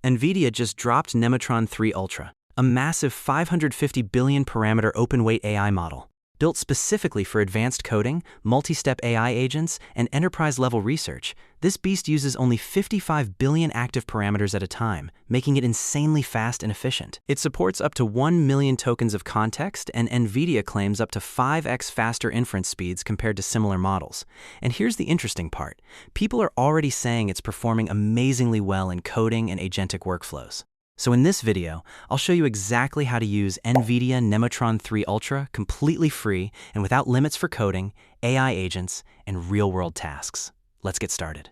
NVIDIA just dropped Nemotron 3 Ultra, a massive 550 billion parameter open-weight AI model. Built specifically for advanced coding, multi-step AI agents, and enterprise-level research, this beast uses only 55 billion active parameters at a time, making it insanely fast and efficient. It supports up to 1 million tokens of context, and NVIDIA claims up to 5x faster inference speeds compared to similar models. And here's the interesting part. People are already saying it's performing amazingly well in coding and agentic workflows. So in this video, I'll show you exactly how to use NVIDIA Nemotron 3 Ultra completely free and without limits for coding, AI agents, and real-world tasks. Let's get started.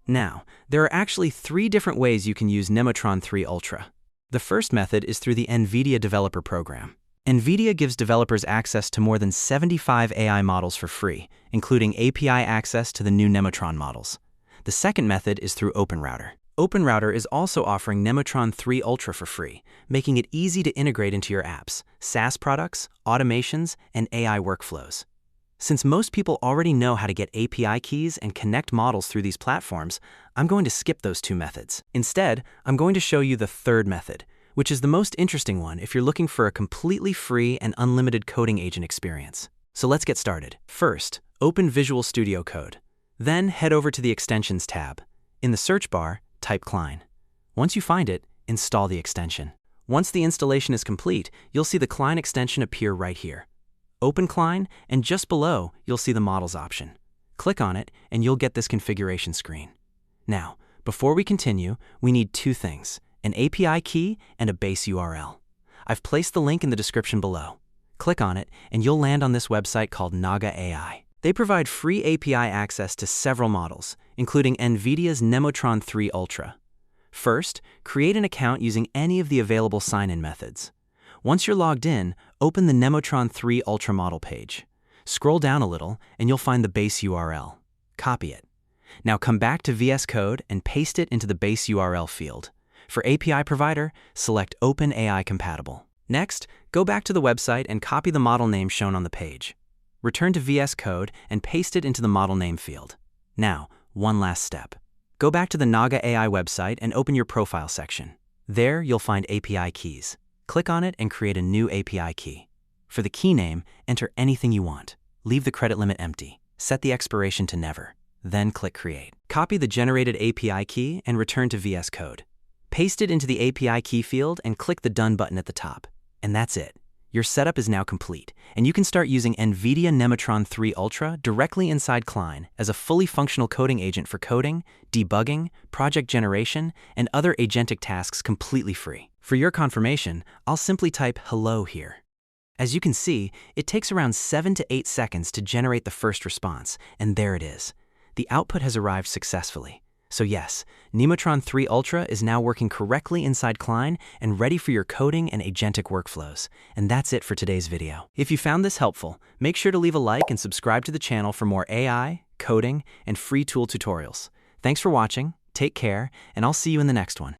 Now, there are actually 3 different ways you can use Nemotron 3 Ultra. The first method is through the NVIDIA Developer Program. NVIDIA gives developers access to more than 75 AI models for free, including API access to the new Nemotron models. The second method is through OpenRouter. OpenRouter is also offering Nemotron 3 Ultra for free, making it easy to integrate into your apps, SaaS products, automations, and AI workflows. Since most people already know how to get API keys and connect models through these platforms, I'm going to skip those 2 methods. Instead, I'm going to show you the third method, which is the most interesting one if you're looking for a completely free and unlimited coding agent experience. So let's get started. First, open Visual Studio Code. Then head over to the Extensions tab. In the search bar, type Cline. Once you find it, install the extension. Once the installation is complete, you'll see the Cline extension appear right here. Open Cline, and just below, you'll see the Models option. Click on it, and you'll get this configuration screen. Now, before we continue, we need 2 things: an API key and a base URL. I've placed the link in the description below. Click on it, and you'll land on this website called Naga AI. They provide free API access to several models, including NVIDIA's Nemotron 3 Ultra. First, create an account using any of the available sign-in methods. Once you're logged in, open the Nemotron 3 Ultra model page. Scroll down a little, and you'll find the base URL. Copy it. Now come back to VS Code and paste it into the base URL field. For API provider, select OpenAI Compatible. Next, go back to the website and copy the model name shown on the page. Return to VS Code and paste it into the model name field. Now, one last step. Go back to the Naga AI website and open your profile section. There, you'll find API keys. Click on it and create a new API key. For the key name, enter anything you want. Leave the credit limit empty. Set the expiration to never. Then click Create. Copy the generated API key and return to VS Code. Paste it into the API key field and click the Done button at the top. And that's it. Your setup is now complete, and you can start using NVIDIA Nemotron 3 Ultra directly inside Cline as a fully functional coding agent for coding, debugging, project generation, and other agentic tasks completely free. For your confirmation, I'll simply type hello here. As you can see, it takes around 7 to 8 seconds to generate the first response, and there it is. The output has arrived successfully. So yes, Nemotron 3 Ultra is now working correctly inside Cline and ready for your coding and agentic workflows. And that's it for today's video. If you found this helpful, make sure to leave a like and subscribe to the channel for more AI, coding, and free tool tutorials. Thanks for watching, take care, and I'll see you in the next one.